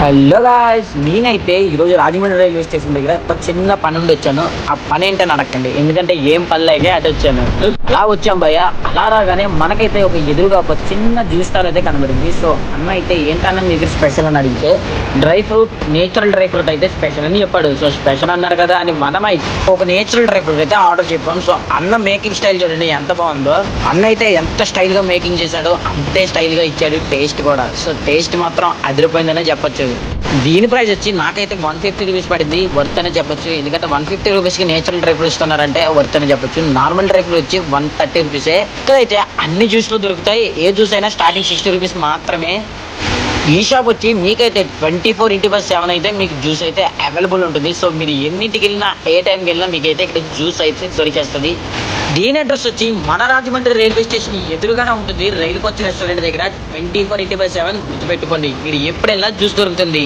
Hello guys, నేనైతే ఈరోజు Rajahmundry railway station దగ్గర ఒక చిన్న పని నుండి వచ్చాను. ఆ పని ఏంటని అడగండి, ఎందుకంటే ఏం పని లేకే అది వచ్చాను. అలా వచ్చాం భయ్య. అలా రాగానే మనకైతే ఒక ఎదురుగా ఒక చిన్న జ్యూస్ స్టాల్ అయితే కనబడింది. సో అన్న అయితే ఏంటన్నా మీకు స్పెషల్ అని అడిగితే dry fruit, natural dry fruit అయితే స్పెషల్ అని చెప్పాడు. సో స్పెషల్ అన్నారు కదా అని మనమై ఒక నేచురల్ డ్రై ఫ్రూట్ అయితే ఆర్డర్ చెప్పాం. సో అన్న మేకింగ్ స్టైల్ చూడండి ఎంత బాగుందో. అన్న అయితే ఎంత స్టైల్ గా మేకింగ్ చేశాడో అంతే స్టైల్ గా ఇచ్చాడు. టేస్ట్ కూడా, సో టేస్ట్ మాత్రం అదిరిపోయిందనే చెప్పొచ్చు. దీని ప్రైస్ వచ్చి నాకైతే 150 రూపీస్ పడింది. వర్త్ అని చెప్పొచ్చు, ఎందుకంటే 150 రూపీస్కి నేచురల్ డ్రై ఫ్రూట్ ఇస్తున్నారంటే వర్త్ అని చెప్పొచ్చు. నార్మల్ డ్రై ఫ్రూట్ వచ్చి 130 రూపీసే. ఇక్కడైతే అన్ని జ్యూస్లు దొరుకుతాయి. ఏ జ్యూస్ అయినా స్టార్టింగ్ 60 రూపీస్ మాత్రమే. ఈ షాప్ వచ్చి మీకైతే 24/7 అయితే మీకు జ్యూస్ అయితే అవైలబుల్ ఉంటుంది. సో మీరు ఎన్నింటికి వెళ్ళినా, ఏ టైంకి వెళ్ళినా మీకైతే ఇక్కడ జ్యూస్ అయితే దొరికేస్తుంది. దీని అడ్రస్ వచ్చి మన రాజమండ్రి రైల్వే స్టేషన్ ఎదురుగానే ఉంటుంది. రైలు కొచ్చి రెస్టారెంట్ దగ్గర 24/7 గుర్తుపెట్టుకోండి. మీరు ఎప్పుడైనా జ్యూస్ దొరుకుతుంది.